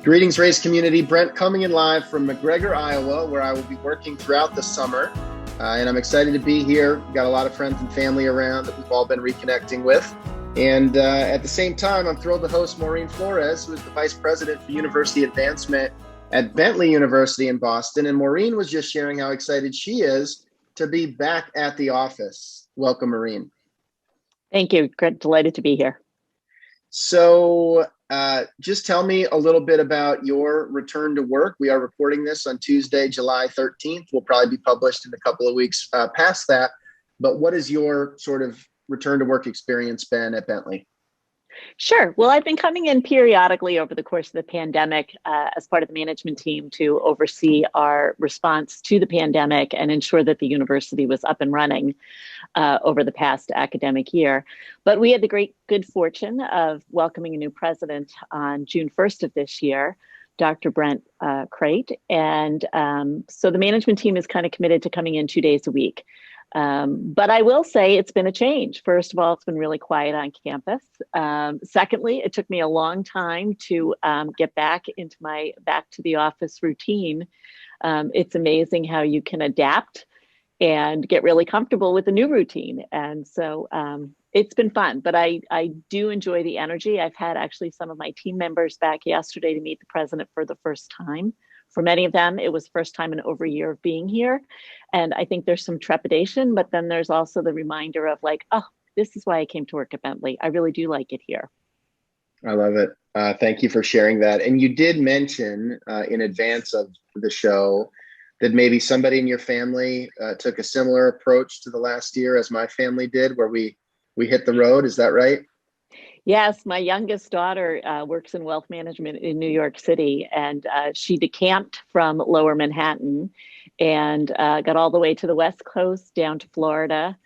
Greetings, Race community. Brent coming in live from McGregor, Iowa, where I will be working throughout the summer. And I'm excited to be here. We've got a lot of friends and family around that we've all been reconnecting with. And at the same time, I'm thrilled to host Maureen Flores, who is the Vice President for University Advancement at Bentley University in Boston. And Maureen was just sharing how excited she is to be back at the office. Welcome, Maureen. Thank you. Delighted to be here. So just tell me a little bit about your return to work. We are recording this on Tuesday, July 13th. Will probably be published in a couple of weeks past that. But what has your sort of return to work experience been at Bentley? Sure. Well, I've been coming in periodically over the course of the pandemic as part of the management team to oversee our response to the pandemic and ensure that the university was up and running over the past academic year. But we had the good fortune of welcoming a new president on June 1st of this year, Dr. Brent Crate. And so the management team is kind of committed to coming in 2 days a week. But I will say it's been a change. First of all, it's been really quiet on campus. Secondly, it took me a long time to get back into my back to the office routine. It's amazing how you can adapt and get really comfortable with the new routine. And so it's been fun, but I do enjoy the energy. I've had actually some of my team members back yesterday to meet the president for the first time. For many of them, it was the first time in over a year of being here. And I think there's some trepidation, but then there's also the reminder of like, oh, this is why I came to work at Bentley. I really do like it here. I love it. Thank you for sharing that. And you did mention in advance of the show that maybe somebody in your family took a similar approach to the last year as my family did, where we hit the road. Is that right? Yes, my youngest daughter works in wealth management in New York City, and she decamped from Lower Manhattan and got all the way to the West Coast down to Florida,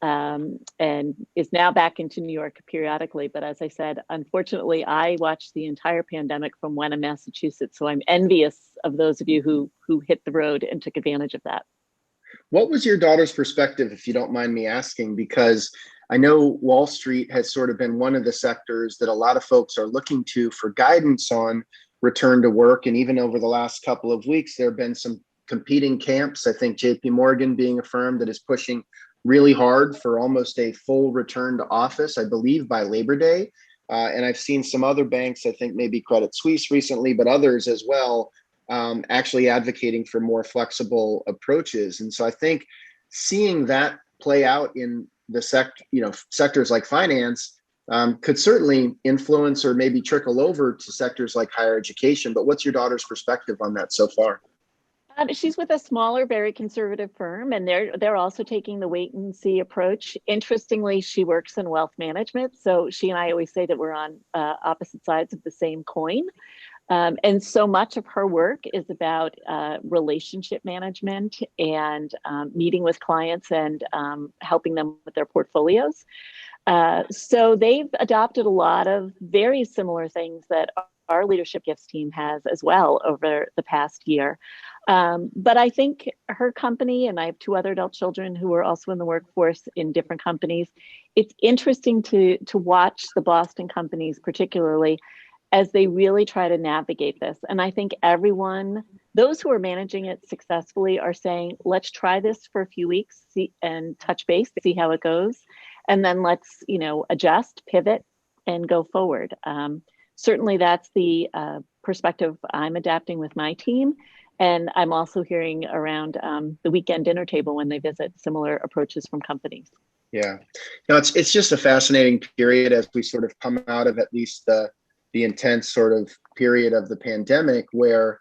and is now back into New York periodically. But as I said, unfortunately, I watched the entire pandemic from Wenham, Massachusetts, so I'm envious of those of you who hit the road and took advantage of that. What was your daughter's perspective, if you don't mind me asking? Because I know Wall Street has sort of been one of the sectors that a lot of folks are looking to for guidance on return to work. And even over the last couple of weeks, there have been some competing camps. I think JP Morgan being a firm that is pushing really hard for almost a full return to office, I believe by Labor Day. And I've seen some other banks, I think maybe Credit Suisse recently, but others as well, actually advocating for more flexible approaches. And so I think seeing that play out in the sectors like finance could certainly influence or maybe trickle over to sectors like higher education. But what's your daughter's perspective on that so far? She's with a smaller, very conservative firm, and they're also taking the wait and see approach. Interestingly, she works in wealth management, so she and I always say that we're on opposite sides of the same coin. And so much of her work is about relationship management and meeting with clients and helping them with their portfolios. So they've adopted a lot of very similar things that our leadership gifts team has as well over the past year. But I think her company, and I have 2 other adult children who are also in the workforce in different companies. It's interesting to watch the Boston companies particularly as they really try to navigate this. And I think those who are managing it successfully are saying, let's try this for a few weeks and touch base, see how it goes. And then let's, adjust, pivot, and go forward. Certainly that's the perspective I'm adapting with my team. And I'm also hearing around the weekend dinner table when they visit similar approaches from companies. Yeah, it's just a fascinating period as we sort of come out of at least the intense sort of period of the pandemic, where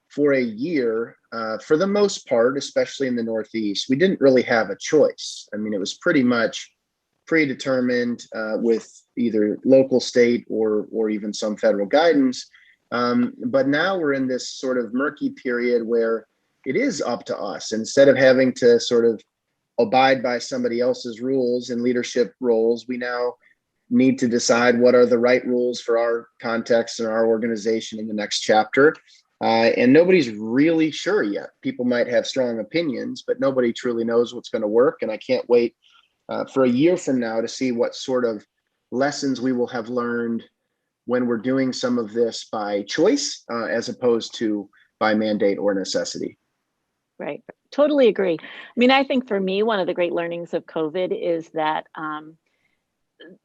for a year, for the most part, especially in the Northeast, we didn't really have a choice. I mean, it was pretty much predetermined with either local, state, or even some federal guidance. But now we're in this sort of murky period where it is up to us. Instead of having to sort of abide by somebody else's rules and leadership roles, we now need to decide what are the right rules for our context and our organization in the next chapter. And nobody's really sure yet. People might have strong opinions, but nobody truly knows what's going to work. And I can't wait for a year from now to see what sort of lessons we will have learned when we're doing some of this by choice as opposed to by mandate or necessity. Right. Totally agree. I mean, I think for me, one of the great learnings of COVID is that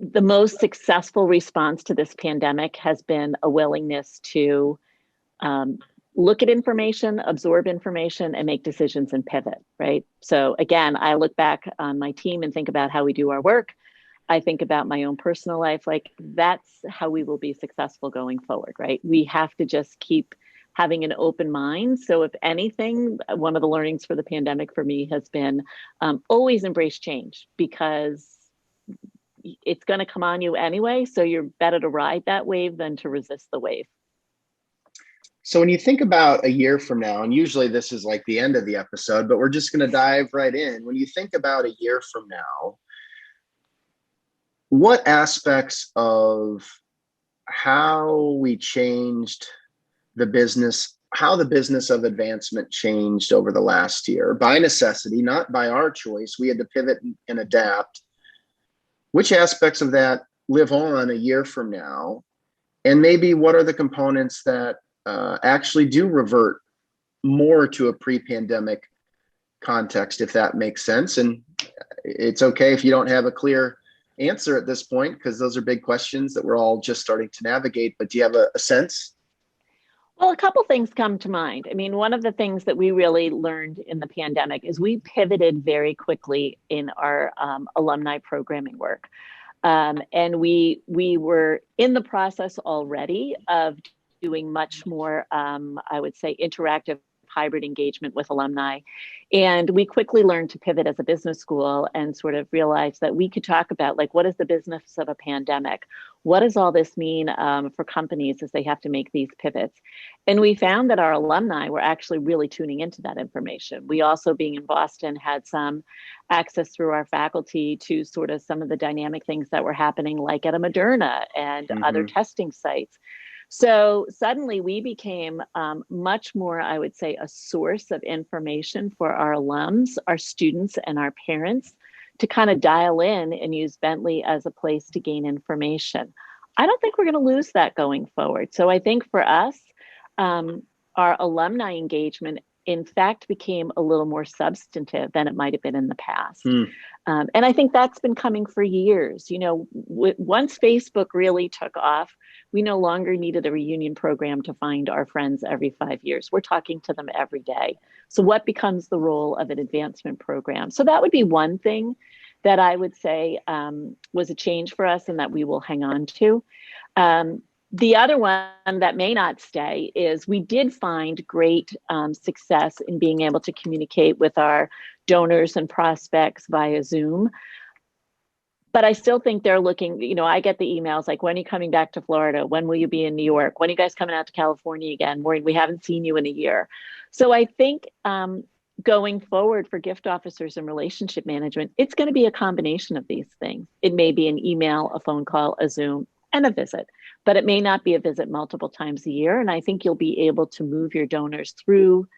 the most successful response to this pandemic has been a willingness to look at information, absorb information, and make decisions and pivot, right? So again, I look back on my team and think about how we do our work. I think about my own personal life. Like, that's how we will be successful going forward, right? We have to just keep having an open mind. So if anything, one of the learnings for the pandemic for me has been always embrace change, because it's going to come on you anyway. So you're better to ride that wave than to resist the wave. So when you think about a year from now, and usually this is like the end of the episode, but we're just going to dive right in. When you think about a year from now, what aspects of how we changed the business, how the business of advancement changed over the last year, by necessity, not by our choice, we had to pivot and adapt. Which aspects of that live on a year from now? And maybe what are the components that actually do revert more to a pre-pandemic context, if that makes sense? And it's okay if you don't have a clear answer at this point, because those are big questions that we're all just starting to navigate. But do you have a sense? Well, a couple things come to mind. I mean, one of the things that we really learned in the pandemic is we pivoted very quickly in our alumni programming work. And we were in the process already of doing much more, I would say, interactive hybrid engagement with alumni. And we quickly learned to pivot as a business school and sort of realized that we could talk about, like, what is the business of a pandemic? What does all this mean for companies as they have to make these pivots? And we found that our alumni were actually really tuning into that information. We also, being in Boston, had some access through our faculty to sort of some of the dynamic things that were happening, like at a Moderna and other testing sites. So suddenly we became much more, I would say, a source of information for our alums, our students, and our parents to kind of dial in and use Bentley as a place to gain information. I don't think we're going to lose that going forward. So I think for us, our alumni engagement, in fact, became a little more substantive than it might have been in the past. And I think that's been coming for years. You know, once Facebook really took off, we no longer needed a reunion program to find our friends every 5 years. We're talking to them every day. So what becomes the role of an advancement program? So that would be one thing that I would say was a change for us and that we will hang on to. The other one that may not stay is we did find great success in being able to communicate with our donors and prospects via Zoom. But I still think they're looking, you know, I get the emails like, when are you coming back to Florida? When will you be in New York? When are you guys coming out to California again? Maureen, we haven't seen you in a year. So I think going forward for gift officers and relationship management, it's going to be a combination of these things. It may be an email, a phone call, a Zoom, and a visit, but it may not be a visit multiple times a year. And I think you'll be able to move your donors through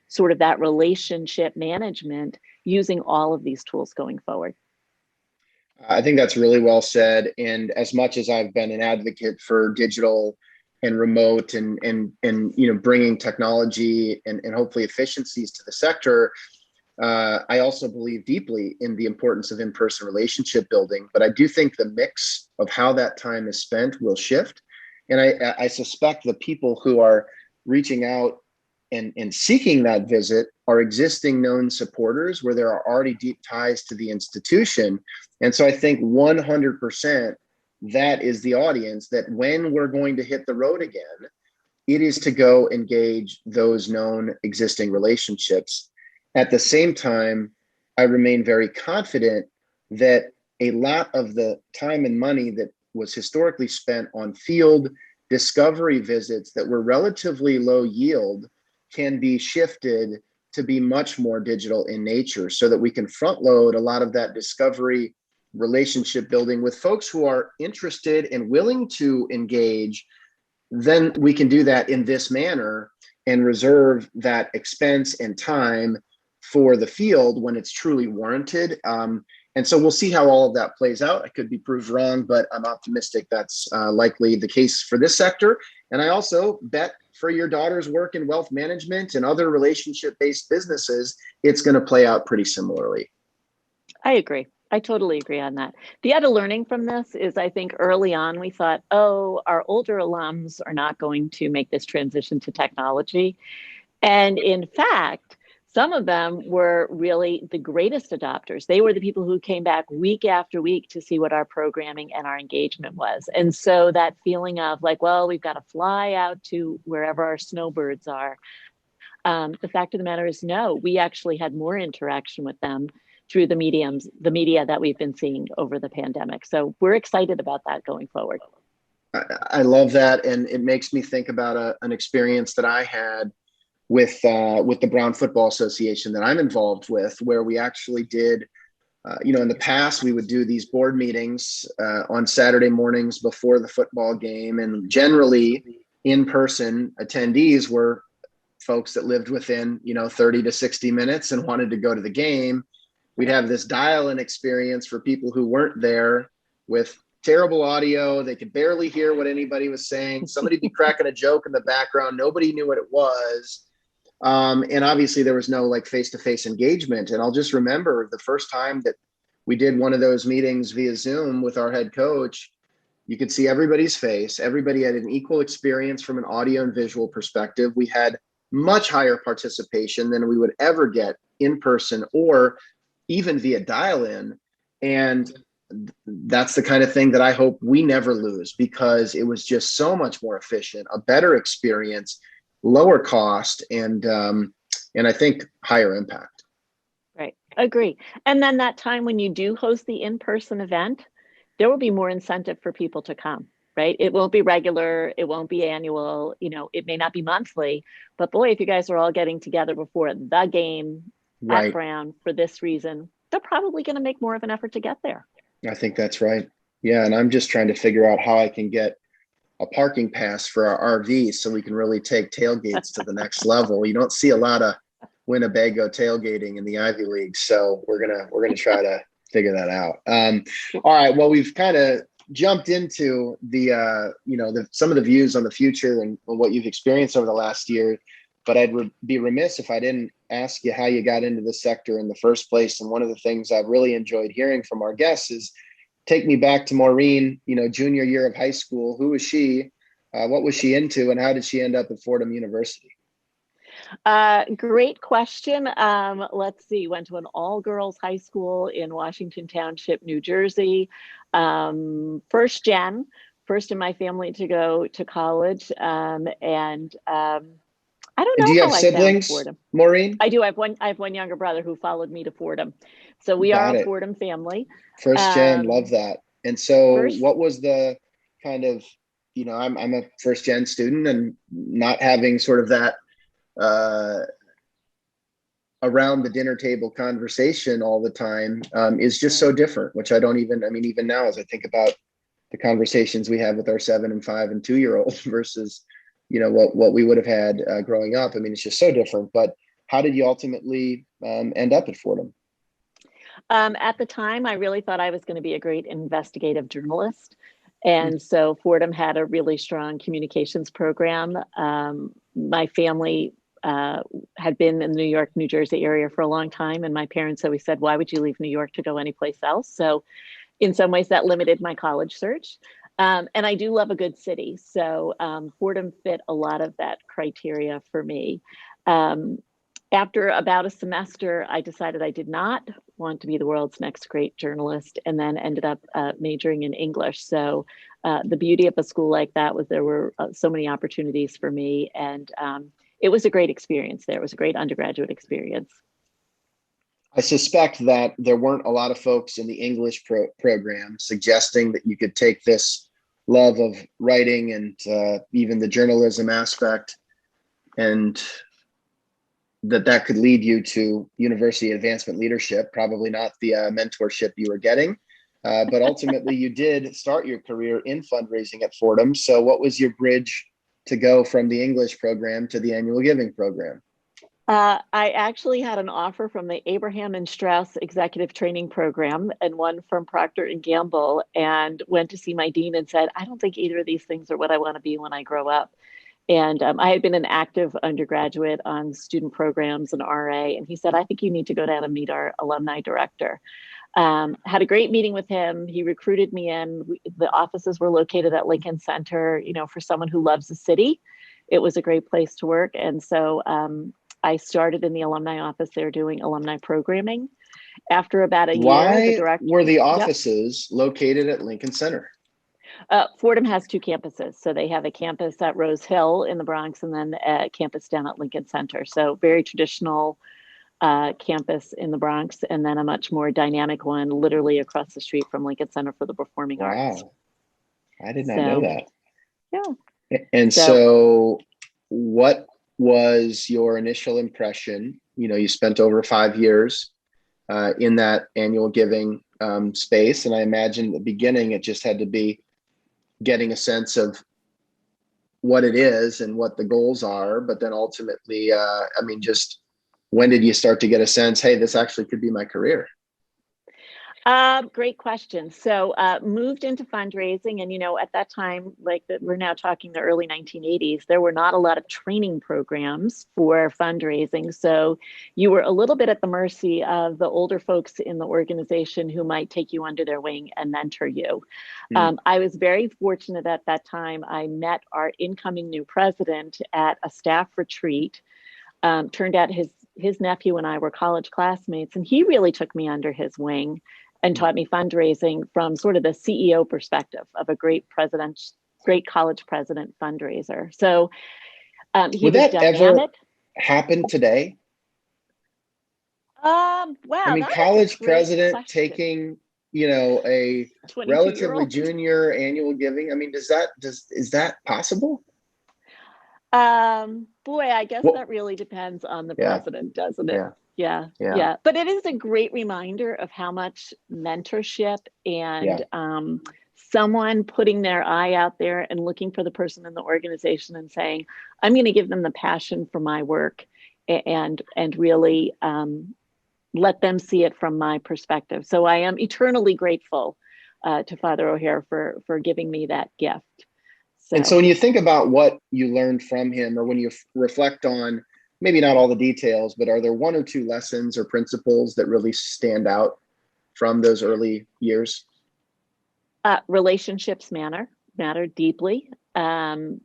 sort of that relationship management using all of these tools going forward. I think that's really well said. And as much as I've been an advocate for digital and remote and you know, bringing technology and hopefully efficiencies to the sector, I also believe deeply in the importance of in-person relationship building. But I do think the mix of how that time is spent will shift. And I suspect the people who are reaching out and seeking that visit are existing known supporters where there are already deep ties to the institution. And so I think 100% that is the audience that when we're going to hit the road again, it is to go engage those known existing relationships. At the same time, I remain very confident that a lot of the time and money that was historically spent on field discovery visits that were relatively low yield can be shifted to be much more digital in nature so that we can front load a lot of that discovery relationship building with folks who are interested and willing to engage. Then we can do that in this manner and reserve that expense and time for the field when it's truly warranted. And so we'll see how all of that plays out. I could be proved wrong, but I'm optimistic that's likely the case for this sector. And I also bet for your daughter's work in wealth management and other relationship-based businesses, it's going to play out pretty similarly. I agree. I totally agree on that. The other learning from this is I think early on we thought, oh, our older alums are not going to make this transition to technology. And in fact, some of them were really the greatest adopters. They were the people who came back week after week to see what our programming and our engagement was. And so that feeling of like, well, we've got to fly out to wherever our snowbirds are. The fact of the matter is, no, we actually had more interaction with them through the media that we've been seeing over the pandemic. So we're excited about that going forward. I love that. And it makes me think about an experience that I had with the Brown Football Association that I'm involved with, where we actually did, in the past, we would do these board meetings on Saturday mornings before the football game. And generally in-person attendees were folks that lived within, 30 to 60 minutes and wanted to go to the game. We'd have this dial-in experience for people who weren't there with terrible audio. They could barely hear what anybody was saying. Somebody'd be cracking a joke in the background. Nobody knew what it was. And obviously there was no like face-to-face engagement. And I'll just remember the first time that we did one of those meetings via Zoom with our head coach, you could see everybody's face. Everybody had an equal experience from an audio and visual perspective. We had much higher participation than we would ever get in person or even via dial-in. And that's the kind of thing that I hope we never lose, because it was just so much more efficient, a better experience, lower cost, and I think higher impact. Right. Agree. And then that time when you do host the in-person event, there will be more incentive for people to come, right? It won't be regular. It won't be annual. It may not be monthly, but boy, if you guys are all getting together before the game at Brown for this reason, they're probably going to make more of an effort to get there. I think that's right. Yeah. And I'm just trying to figure out how I can get a parking pass for our RV so we can really take tailgates to the next level. You don't see a lot of Winnebago tailgating in the Ivy League. So we're gonna try to figure that out. All right. Well, we've kind of jumped into the some of the views on the future and what you've experienced over the last year, but I'd be remiss if I didn't ask you how you got into the sector in the first place. And one of the things I've really enjoyed hearing from our guests is take me back to Maureen, junior year of high school. Who was she? What was she into? And how did she end up at Fordham University? Great question. Let's see. Went to an all-girls high school in Washington Township, New Jersey. First in my family to go to college. I don't know. Do you have siblings, Maureen? I do. I have one younger brother who followed me to Fordham. So we are a Fordham family. First gen, love that. And so what was the kind of, I'm a first gen student, and not having sort of that around the dinner table conversation all the time is just so different, which even now, as I think about the conversations we have with our 7 and 5 and 2-year-olds versus what we would have had growing up. It's just so different. But how did you ultimately end up at Fordham? At the time, I really thought I was going to be a great investigative journalist. And so Fordham had a really strong communications program. My family had been in the New York, New Jersey area for a long time. And my parents always said, why would you leave New York to go anyplace else? So in some ways that limited my college search. And I do love a good city. So Fordham fit a lot of that criteria for me. After about a semester, I decided I did not want to be the world's next great journalist, and then ended up majoring in English. So the beauty of a school like that was there were so many opportunities for me. And it was a great experience there. It was a great undergraduate experience. I suspect that there weren't a lot of folks in the English program suggesting that you could take this love of writing and even the journalism aspect, and that could lead you to university advancement leadership, probably not the mentorship you were getting. But ultimately you did start your career in fundraising at Fordham. So what was your bridge to go from the English program to the annual giving program? I actually had an offer from the Abraham and Strauss Executive Training Program and one from Proctor and Gamble, and went to see my dean and said, I don't think either of these things are what I want to be when I grow up. And I had been an active undergraduate on student programs and RA, and he said, I think you need to go down and meet our alumni director. Had a great meeting with him. He recruited me in. The offices were located at Lincoln Center. You know, for someone who loves the city, it was a great place to work. And so I started in the alumni office there doing alumni programming. After about a year, the Why director— were the Yep. offices located at Lincoln Center? Fordham has two campuses. So they have a campus at Rose Hill in the Bronx and then a campus down at Lincoln Center. So very traditional campus in the Bronx, and then a much more dynamic one literally across the street from Lincoln Center for the Performing Arts. Wow, I did not know that. Yeah. And so what was your initial impression? You know, you spent over 5 years in that annual giving space. And I imagine at the beginning, it just had to be getting a sense of what it is and what the goals are. But then ultimately, I mean, just when did you start to get a sense, hey, this actually could be my career? Great question. So moved into fundraising, and at that time, like we're now talking the early 1980s, there were not a lot of training programs for fundraising. So you were a little bit at the mercy of the older folks in the organization who might take you under their wing and mentor you. I was very fortunate at that time. I met our incoming new president at a staff retreat. Turned out his nephew and I were college classmates, and he really took me under his wing and taught me fundraising from sort of the CEO perspective of a great college president fundraiser. So he Would was that dynamic. ever happen today? Wow, I mean, college president taking, a relatively junior annual giving. I mean, is that possible? Boy, I guess that really depends on the president, doesn't it? Yeah. But it is a great reminder of how much mentorship and someone putting their eye out there and looking for the person in the organization and saying, I'm going to give them the passion for my work and really let them see it from my perspective. So I am eternally grateful to Father O'Hare for giving me that gift. And so when you think about what you learned from him, or when you reflect on maybe not all the details, but are there one or two lessons or principles that really stand out from those early years? Relationships matter deeply. Even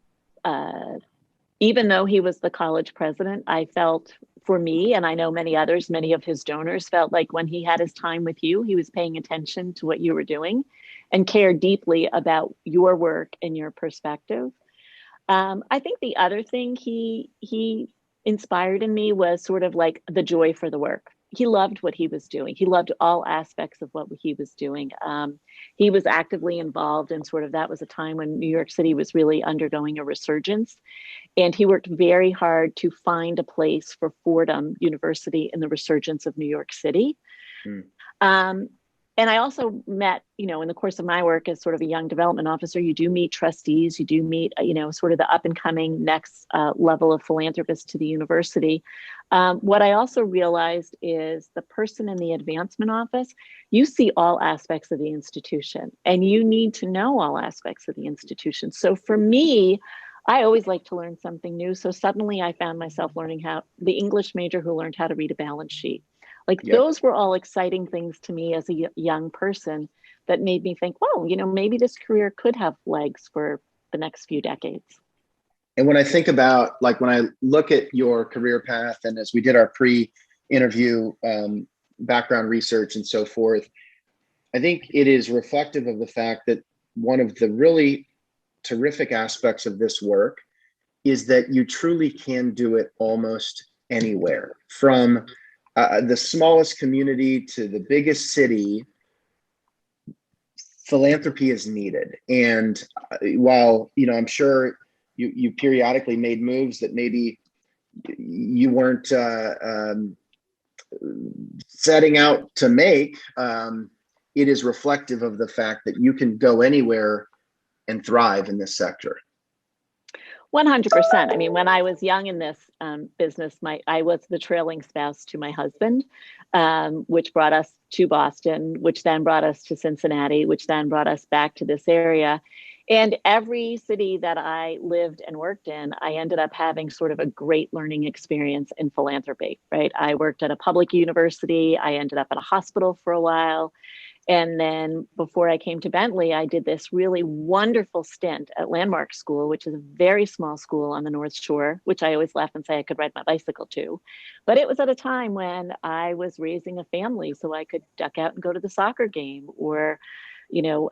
though he was the college president, I felt, for me, and I know many others, many of his donors felt like when he had his time with you, he was paying attention to what you were doing and cared deeply about your work and your perspective. I think the other thing he inspired in me was sort of like the joy for the work. He loved what he was doing. He loved all aspects of what he was doing. He was actively involved in that was a time when New York City was really undergoing a resurgence. And he worked very hard to find a place for Fordham University in the resurgence of New York City. And I also met, in the course of my work as sort of a young development officer, you do meet trustees, you do meet, sort of the up and coming next level of philanthropists to the university. What I also realized is the person in the advancement office, you see all aspects of the institution and you need to know all aspects of the institution. So for me, I always like to learn something new. So suddenly I found myself learning the English major who learned how to read a balance sheet. Those were all exciting things to me as a young person that made me think, well, maybe this career could have legs for the next few decades. And when I think about, when I look at your career path, and as we did our pre-interview background research and so forth, I think it is reflective of the fact that one of the really terrific aspects of this work is that you truly can do it almost anywhere, from the smallest community to the biggest city. Philanthropy is needed. And while, I'm sure you periodically made moves that maybe you weren't setting out to make, it is reflective of the fact that you can go anywhere and thrive in this sector. 100%. I mean, when I was young in this business, I was the trailing spouse to my husband, which brought us to Boston, which then brought us to Cincinnati, which then brought us back to this area. And every city that I lived and worked in, I ended up having sort of a great learning experience in philanthropy, right? I worked at a public university. I ended up at a hospital for a while. And then before I came to Bentley, I did this really wonderful stint at Landmark School, which is a very small school on the North Shore, which I always laugh and say I could ride my bicycle to. But it was at a time when I was raising a family, so I could duck out and go to the soccer game. Or, you know,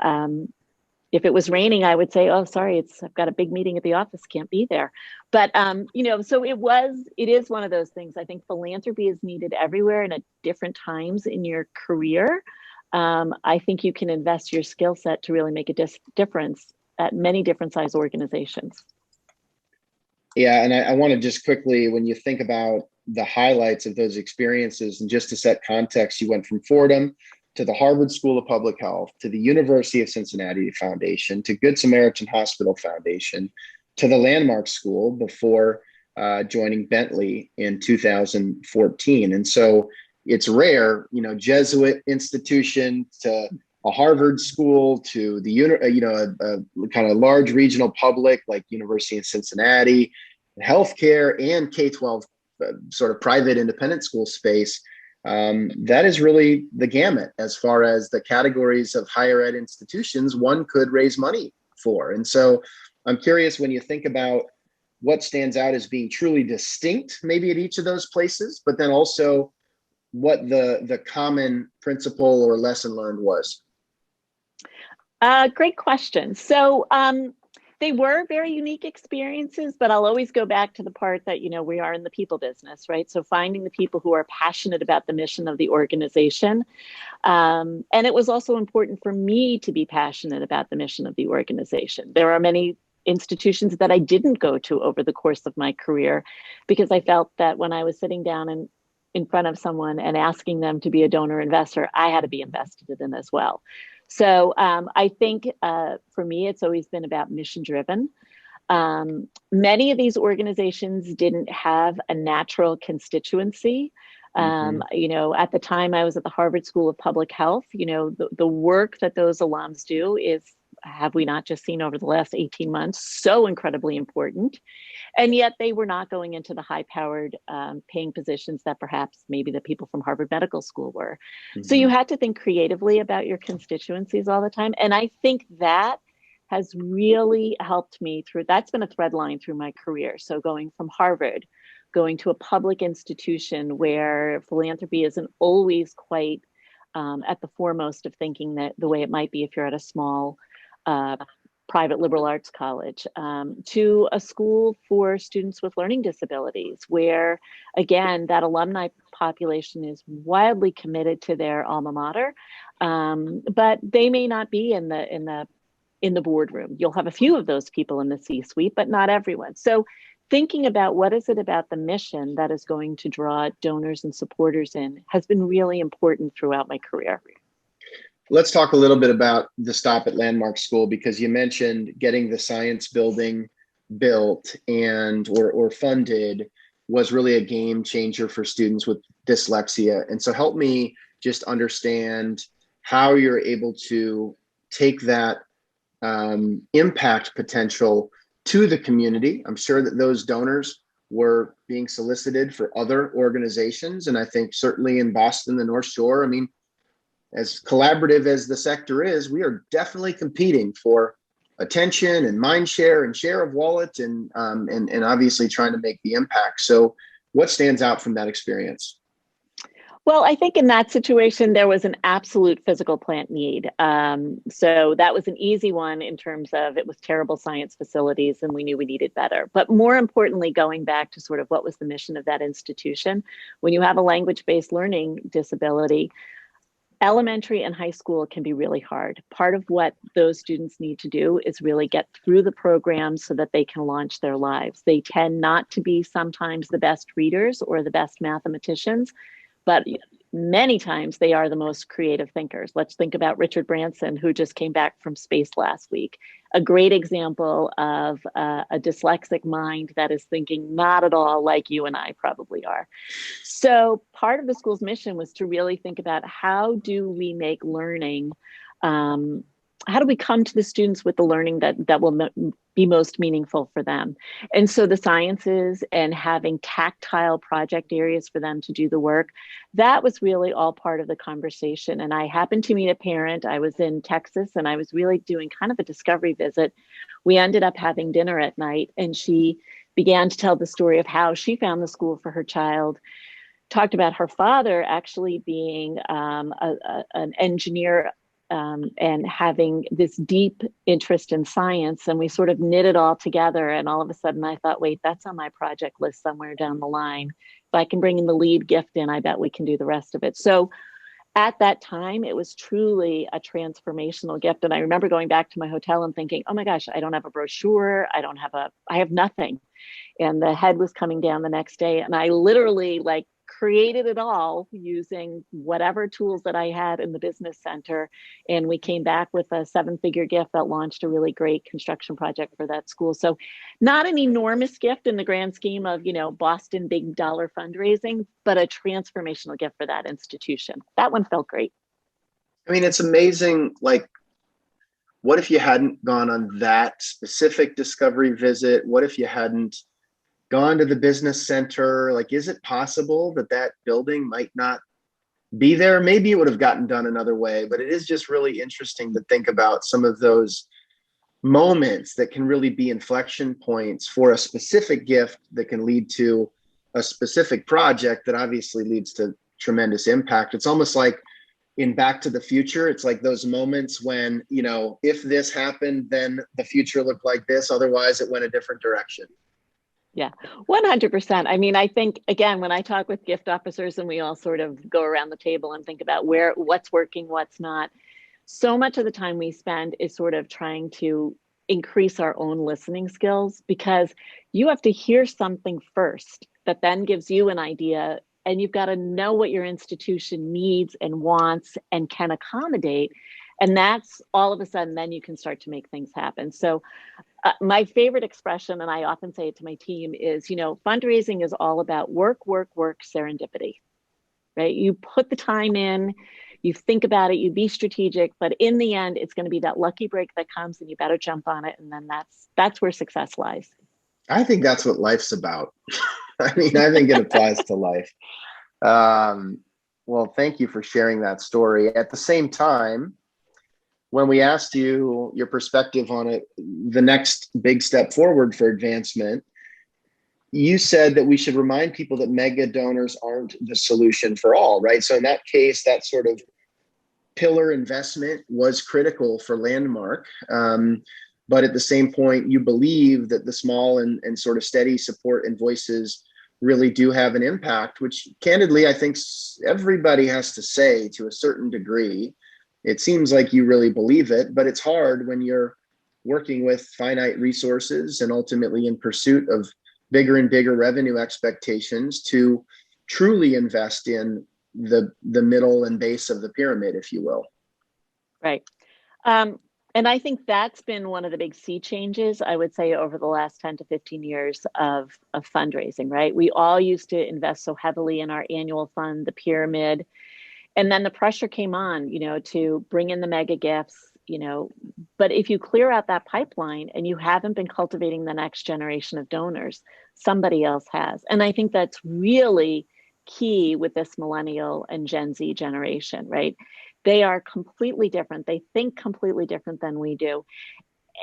if it was raining, I would say, "Oh, sorry, I've got a big meeting at the office, can't be there." But you know, so it is one of those things. I think philanthropy is needed everywhere and at different times in your career. I think you can invest your skill set to really make a difference at many different size organizations. Yeah, and I want to just quickly, when you think about the highlights of those experiences, and just to set context, you went from Fordham to the Harvard School of Public Health, to the University of Cincinnati Foundation, to Good Samaritan Hospital Foundation, to the Landmark School before joining Bentley in 2014. And so it's rare, you know, Jesuit institution to a Harvard school to the, a kind of large regional public like University of Cincinnati, healthcare and K-12 sort of private independent school space. That is really the gamut as far as the categories of higher ed institutions one could raise money for. And so I'm curious, when you think about what stands out as being truly distinct, maybe at each of those places, but then also what the common principle or lesson learned was. Great question. So they were very unique experiences, but I'll always go back to the part that, you know, we are in the people business, right? So finding the people who are passionate about the mission of the organization. And it was also important for me to be passionate about the mission of the organization. There are many institutions that I didn't go to over the course of my career because I felt that when I was sitting down in front of someone and asking them to be a donor investor, I had to be invested in as well. So I think for me, it's always been about mission driven. Many of these organizations didn't have a natural constituency. You know, at the time I was at the Harvard School of Public Health, you know, the work that those alums do is, have we not just seen over the last 18 months, so incredibly important. And yet they were not going into the high-powered paying positions that perhaps maybe the people from Harvard Medical School were. So you had to think creatively about your constituencies all the time. And I think that has really helped me through, that's been a thread line through my career. So going from Harvard, going to a public institution where philanthropy isn't always quite at the foremost of thinking that the way it might be if you're at a small private liberal arts college, to a school for students with learning disabilities, where again, that alumni population is wildly committed to their alma mater, but they may not be in the boardroom. You'll have a few of those people in the C-suite, but not everyone. So thinking about what is it about the mission that is going to draw donors and supporters in has been really important throughout my career. Let's talk a little bit about the stop at Landmark School, because you mentioned getting the science building built and or funded was really a game changer for students with dyslexia. And so help me just understand how you're able to take that impact potential to the community. I'm sure that those donors were being solicited for other organizations. And I think certainly in Boston, the North Shore, I mean, as collaborative as the sector is, we are definitely competing for attention and mind share and share of wallet and obviously trying to make the impact. So what stands out from that experience? Well, I think in that situation, there was an absolute physical plant need. So that was an easy one in terms of it was terrible science facilities and we knew we needed better. But more importantly, going back to sort of what was the mission of that institution, when you have a language-based learning disability, elementary and high school can be really hard. Part of what those students need to do is really get through the program so that they can launch their lives. They tend not to be sometimes the best readers or the best mathematicians, but many times they are the most creative thinkers. Let's think about Richard Branson, who just came back from space last week. A great example of a dyslexic mind that is thinking not at all like you and I probably are. So part of the school's mission was to really think about how do we make learning, how do we come to the students with the learning that will be most meaningful for them? And so the sciences and having tactile project areas for them to do the work, that was really all part of the conversation. And I happened to meet a parent. I was in Texas and I was really doing kind of a discovery visit. We ended up having dinner at night and she began to tell the story of how she found the school for her child, talked about her father actually being an engineer and having this deep interest in science. And we sort of knit it all together. And all of a sudden I thought, wait, that's on my project list somewhere down the line. If I can bring in the lead gift in, I bet we can do the rest of it. So at that time, it was truly a transformational gift. And I remember going back to my hotel and thinking, oh my gosh, I don't have a brochure. I have nothing. And the head was coming down the next day. And I literally created it all using whatever tools that I had in the business center. And we came back with a 7-figure gift that launched a really great construction project for that school. So not an enormous gift in the grand scheme of, Boston big dollar fundraising, but a transformational gift for that institution. That one felt great. I mean, it's amazing. What if you hadn't gone on that specific discovery visit? What if you hadn't gone to the business center? Is it possible that building might not be there? Maybe it would have gotten done another way, but it is just really interesting to think about some of those moments that can really be inflection points for a specific gift that can lead to a specific project that obviously leads to tremendous impact. It's almost like in Back to the Future, it's like those moments when, if this happened, then the future looked like this. Otherwise, it went a different direction. Yeah, 100%. I mean, I think, again, when I talk with gift officers and we all sort of go around the table and think about what's working, what's not, so much of the time we spend is sort of trying to increase our own listening skills, because you have to hear something first that then gives you an idea, and you've got to know what your institution needs and wants and can accommodate. And that's all of a sudden, then you can start to make things happen. So my favorite expression, and I often say it to my team, is, fundraising is all about work, work, work, serendipity, right? You put the time in, you think about it, you be strategic, but in the end, it's going to be that lucky break that comes and you better jump on it. And then that's where success lies. I think that's what life's about. I mean, I think it applies to life. Well, thank you for sharing that story. At the same time, when we asked you your perspective on it, the next big step forward for advancement, you said that we should remind people that mega donors aren't the solution for all, right? So in that case, that sort of pillar investment was critical for Landmark. But at the same point, you believe that the small and sort of steady support and voices really do have an impact, which candidly, I think everybody has to say to a certain degree. It seems like you really believe it, but it's hard when you're working with finite resources and ultimately in pursuit of bigger and bigger revenue expectations to truly invest in the middle and base of the pyramid, if you will. Right. And I think that's been one of the big sea changes, I would say, over the last 10 to 15 years of fundraising, right? We all used to invest so heavily in our annual fund, the pyramid. And then the pressure came on, to bring in the mega gifts, but if you clear out that pipeline and you haven't been cultivating the next generation of donors, somebody else has. And I think that's really key with this millennial and Gen Z generation, right? They are completely different. They think completely different than we do.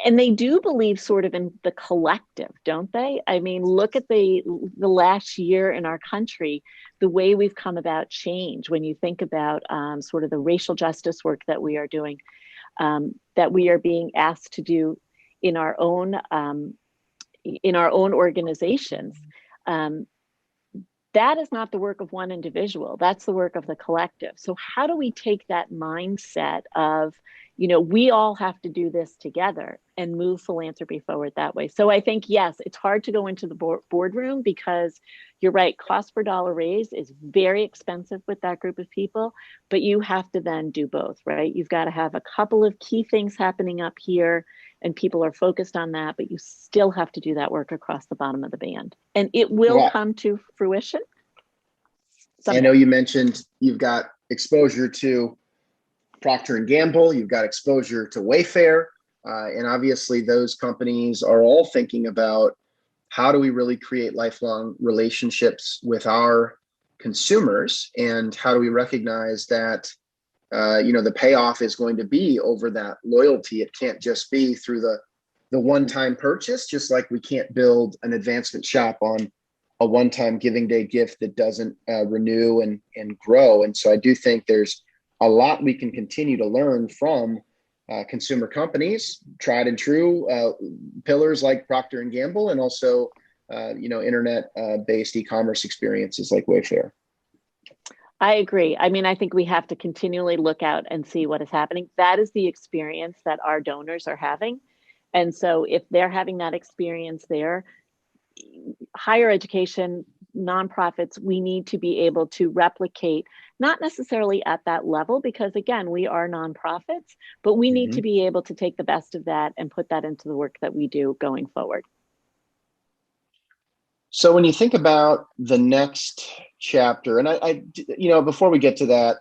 And they do believe sort of in the collective, don't they? I mean, look at the last year in our country, the way we've come about change. When you think about sort of the racial justice work that we are doing, that we are being asked to do in our own organizations, that is not the work of one individual. That's the work of the collective. So how do we take that mindset of, we all have to do this together and move philanthropy forward that way. So I think, yes, it's hard to go into the boardroom because you're right, cost per dollar raised is very expensive with that group of people, but you have to then do both, right? You've got to have a couple of key things happening up here and people are focused on that, but you still have to do that work across the bottom of the band. And it will come to fruition someday. I know you mentioned you've got exposure to Procter and Gamble, you've got exposure to Wayfare, and obviously those companies are all thinking about how do we really create lifelong relationships with our consumers, and how do we recognize that the payoff is going to be over that loyalty. It can't just be through the one-time purchase, just like we can't build an advancement shop on a one-time giving day gift that doesn't renew and grow. And so I do think there's a lot we can continue to learn from consumer companies, tried and true pillars like Procter and Gamble, and also internet-based e-commerce experiences like Wayfare. I agree. I mean, I think we have to continually look out and see what is happening. That is the experience that our donors are having. And so if they're having that experience there, higher education, nonprofits, we need to be able to replicate, not necessarily at that level, because again, we are nonprofits, but we need to be able to take the best of that and put that into the work that we do going forward. So when you think about the next chapter, and I before we get to that,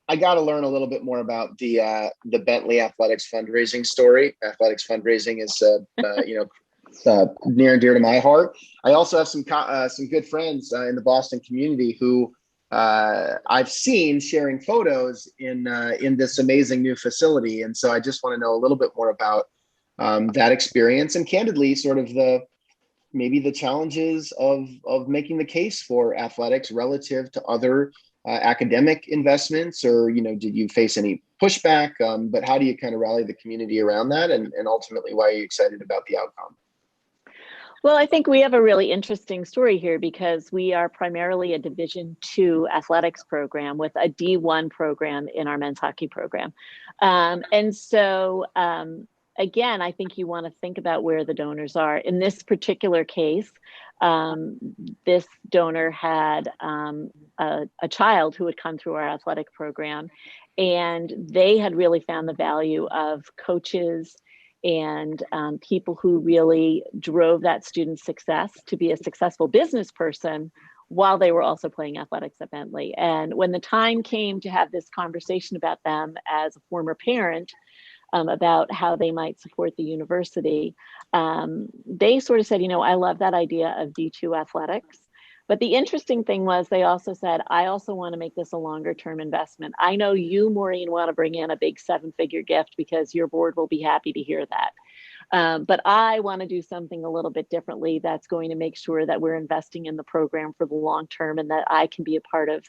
I got to learn a little bit more about the Bentley Athletics fundraising story. Athletics fundraising is near and dear to my heart. I also have some good friends in the Boston community who I've seen sharing photos in this amazing new facility, and so I just want to know a little bit more about that experience, and candidly, sort of maybe the challenges of making the case for athletics relative to other academic investments, or did you face any pushback? But how do you kind of rally the community around that, and ultimately, why are you excited about the outcome? Well, I think we have a really interesting story here because we are primarily a Division II athletics program with a D1 program in our men's hockey program. And so, again, I think you want to think about where the donors are. In this particular case, this donor had a child who had come through our athletic program, and they had really found the value of coaches and people who really drove that student's success to be a successful business person while they were also playing athletics at Bentley. And when the time came to have this conversation about them as a former parent, about how they might support the university, they sort of said, I love that idea of D2 athletics. But the interesting thing was they also said, I also want to make this a longer term investment. I know you, Maureen, want to bring in a big 7-figure gift because your board will be happy to hear that. But I want to do something a little bit differently that's going to make sure that we're investing in the program for the long term, and that I can be a part of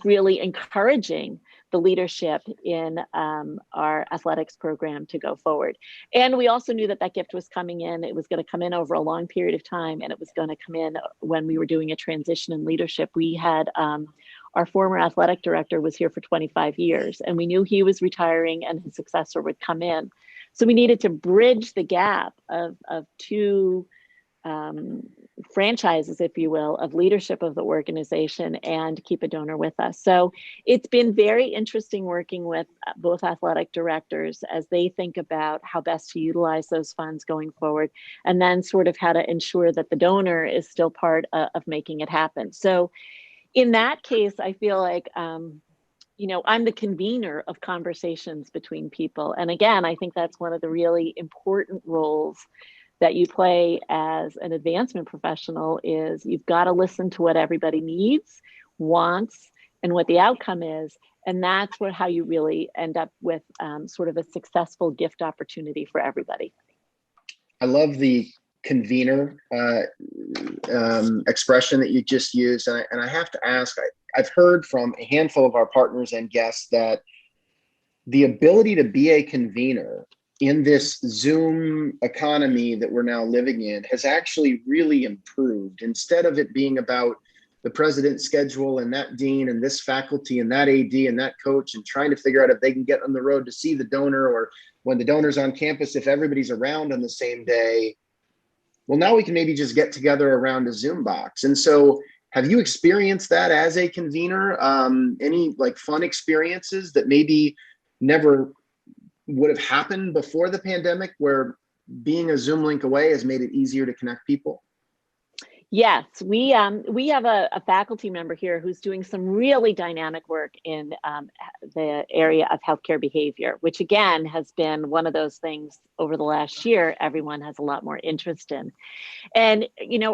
really encouraging the leadership in our athletics program to go forward. And we also knew that that gift was coming in. It was going to come in over a long period of time, and it was going to come in when we were doing a transition in leadership. We had our former athletic director was here for 25 years, and we knew he was retiring and his successor would come in. So we needed to bridge the gap of two franchises, if you will, of leadership of the organization and keep a donor with us. So it's been very interesting working with both athletic directors as they think about how best to utilize those funds going forward, and then sort of how to ensure that the donor is still part of making it happen. So in that case, I feel like, I'm the convener of conversations between people. And again, I think that's one of the really important roles that you play as an advancement professional is you've got to listen to what everybody needs, wants, and what the outcome is. And that's how you really end up with sort of a successful gift opportunity for everybody. I love the convener expression that you just used. And I have to ask, I've heard from a handful of our partners and guests that the ability to be a convener in this Zoom economy that we're now living in has actually really improved. Instead of it being about the president's schedule and that dean and this faculty and that AD and that coach, and trying to figure out if they can get on the road to see the donor, or when the donor's on campus, if everybody's around on the same day. Well, now we can maybe just get together around a Zoom box. And so have you experienced that as a convener? Any like fun experiences that maybe never would have happened before the pandemic, where being a Zoom link away has made it easier to connect people? Yes, we have a faculty member here who's doing some really dynamic work in the area of healthcare behavior, which again has been one of those things over the last year everyone has a lot more interest in. And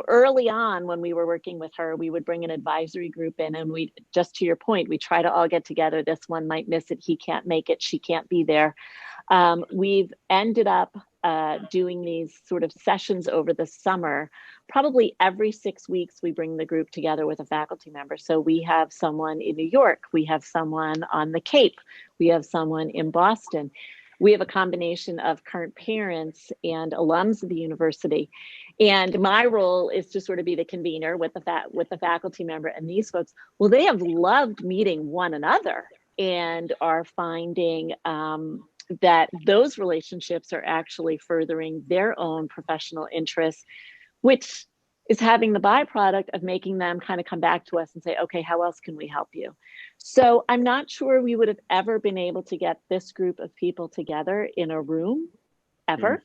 early on when we were working with her, we would bring an advisory group in, and we, just to your point, we try to all get together. This one might miss it, he can't make it, she can't be there. We've ended up doing these sort of sessions over the summer. Probably every 6 weeks, we bring the group together with a faculty member. So we have someone in New York, we have someone on the Cape, we have someone in Boston. We have a combination of current parents and alums of the university. And my role is to sort of be the convener with the faculty member and these folks. Well, they have loved meeting one another and are finding that those relationships are actually furthering their own professional interests, which is having the byproduct of making them kind of come back to us and say, okay, how else can we help you? So I'm not sure we would have ever been able to get this group of people together in a room ever.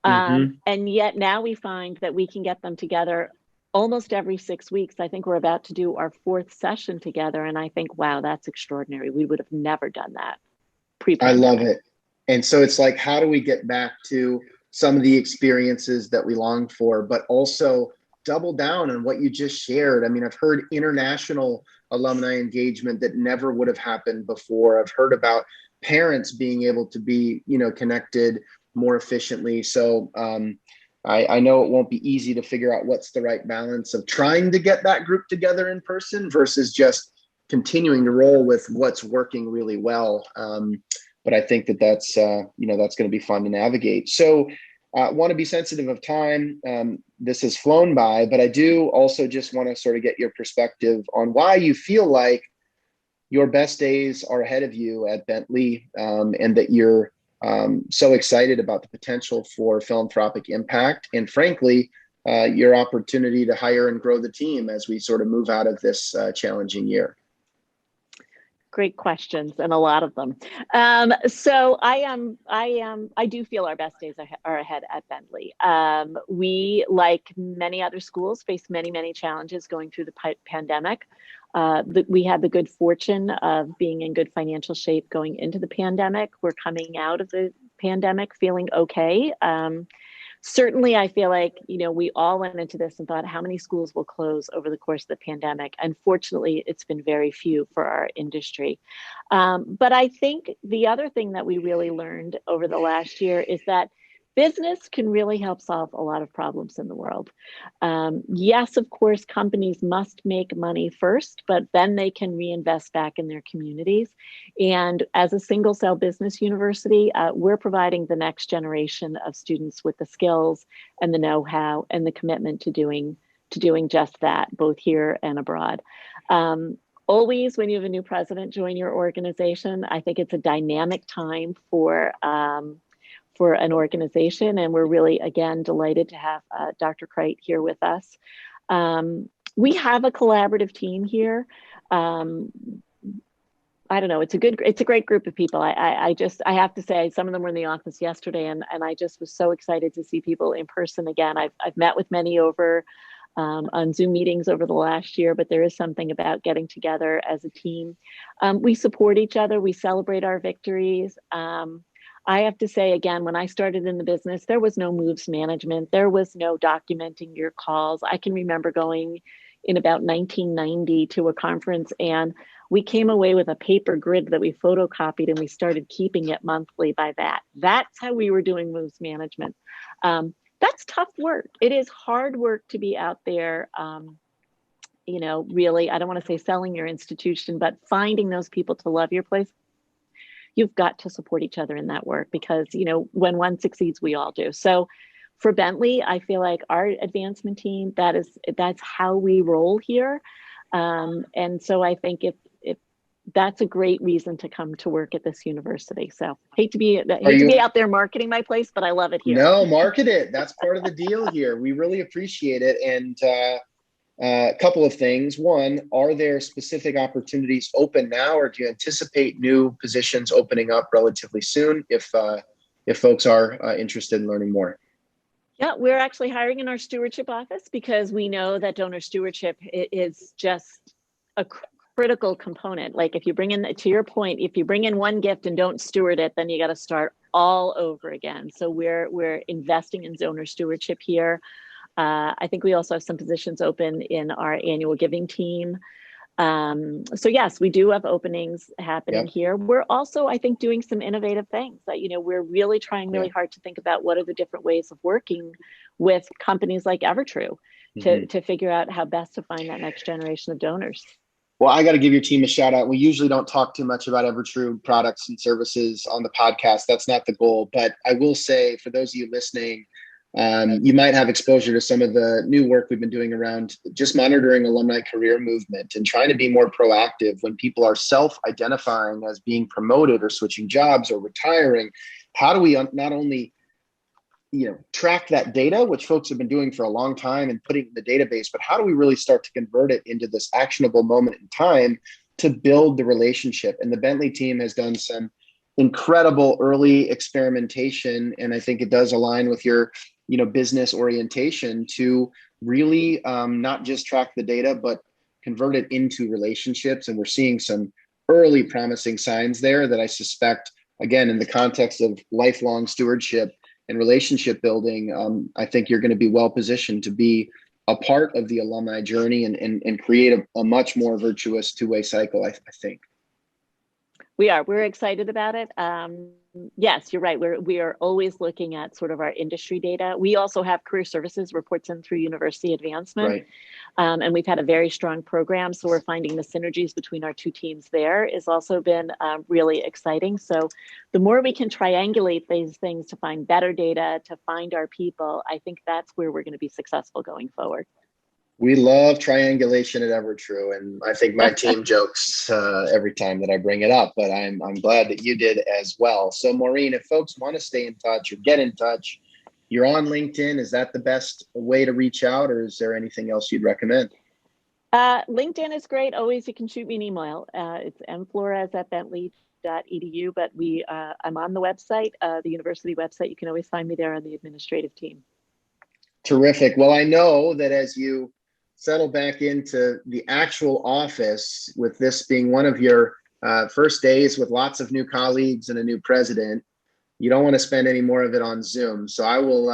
And yet now we find that we can get them together almost every 6 weeks. I think we're about to do our 4th session together. And I think, wow, that's extraordinary. We would have never done that pre-pandemic. I love it. And so it's like, how do we get back to some of the experiences that we long for, but also double down on what you just shared? I mean, I've heard international alumni engagement that never would have happened before. I've heard about parents being able to be, connected more efficiently. So I know it won't be easy to figure out what's the right balance of trying to get that group together in person versus just continuing to roll with what's working really well. But I think that's going to be fun to navigate. So want to be sensitive of time. This has flown by, but I do also just want to sort of get your perspective on why you feel like your best days are ahead of you at Bentley, and that you're so excited about the potential for philanthropic impact, and frankly, your opportunity to hire and grow the team as we sort of move out of this challenging year. Great questions, and a lot of them. So I do feel our best days are ahead at Bentley. We, like many other schools, faced many challenges going through the pandemic. We had the good fortune of being in good financial shape going into the pandemic. We're coming out of the pandemic feeling okay. Certainly, I feel like, we all went into this and thought, how many schools will close over the course of the pandemic? Unfortunately, it's been very few for our industry. But I think the other thing that we really learned over the last year is that business can really help solve a lot of problems in the world. Yes, of course, companies must make money first, but then they can reinvest back in their communities. And as a single cell business university, we're providing the next generation of students with the skills and the know-how and the commitment to doing just that, both here and abroad. Always, when you have a new president join your organization, I think it's a dynamic time for an organization. And we're really, again, delighted to have Dr. Crite here with us. We have a collaborative team here. I don't know, it's a great group of people. I have to say, some of them were in the office yesterday, and I just was so excited to see people in person again. I've met with many over on Zoom meetings over the last year, but there is something about getting together as a team. We support each other, we celebrate our victories. I have to say, again, when I started in the business, there was no moves management. There was no documenting your calls. I can remember going in about 1990 to a conference, and we came away with a paper grid that we photocopied, and we started keeping it monthly by that. That's how we were doing moves management. That's tough work. It is hard work to be out there, really, I don't want to say selling your institution, but finding those people to love your place. You've got to support each other in that work because, when one succeeds, we all do. So for Bentley, I feel like our advancement team, that's how we roll here. And so I think if that's a great reason to come to work at this university. So hate to be out there marketing my place, but I love it here. No, market it. That's part of the deal here. We really appreciate it. And a couple of things. One, are there specific opportunities open now, or do you anticipate new positions opening up relatively soon if folks are interested in learning more? Yeah, we're actually hiring in our stewardship office because we know that donor stewardship is just a critical component. Like if you bring in, to your point, if you bring in one gift and don't steward it, then you got to start all over again. So we're investing in donor stewardship here. I think we also have some positions open in our annual giving team. So yes, we do have openings happening here. We're also, I think, doing some innovative things that, we're really trying really hard to think about what are the different ways of working with companies like EverTrue to figure out how best to find that next generation of donors. Well, I got to give your team a shout out. We usually don't talk too much about EverTrue products and services on the podcast. That's not the goal. But I will say, for those of you listening, you might have exposure to some of the new work we've been doing around just monitoring alumni career movement and trying to be more proactive when people are self-identifying as being promoted or switching jobs or retiring. How do we not only track that data, which folks have been doing for a long time and putting in the database, but how do we really start to convert it into this actionable moment in time to build the relationship? And the Bentley team has done some incredible early experimentation, and I think it does align with your business orientation to really not just track the data, but convert it into relationships. And we're seeing some early promising signs there that I suspect, again, in the context of lifelong stewardship and relationship building, I think you're going to be well positioned to be a part of the alumni journey and create a much more virtuous two-way cycle, I think. We're excited about it. Yes, you're right. We are always looking at sort of our industry data. We also have career services reports in through university advancement. Right. And we've had a very strong program. So we're finding the synergies between our two teams there has also been really exciting. So the more we can triangulate these things to find better data, to find our people, I think that's where we're going to be successful going forward. We love triangulation at EverTrue, and I think my team jokes every time that I bring it up, but I'm glad that you did as well. So Maureen, if folks want to stay in touch or get in touch, you're on LinkedIn. Is that the best way to reach out, or is there anything else you'd recommend? LinkedIn is great. Always, you can shoot me an email. It's mflores@bentley.edu, but I'm on the website, the university website. You can always find me there on the administrative team. Terrific. Well, I know that as you settle back into the actual office, with this being one of your first days with lots of new colleagues and a new president, you don't want to spend any more of it on Zoom. So I will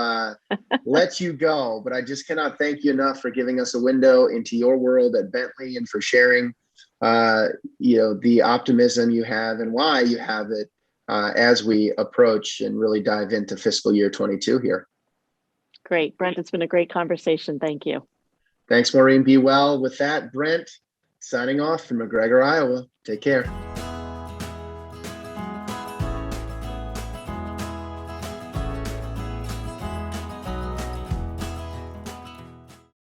let you go, but I just cannot thank you enough for giving us a window into your world at Bentley and for sharing the optimism you have and why you have it as we approach and really dive into fiscal year 22 here. Great. Brent, it's been a great conversation. Thank you. Thanks, Maureen. Be well. With that, Brent, signing off from McGregor, Iowa. Take care.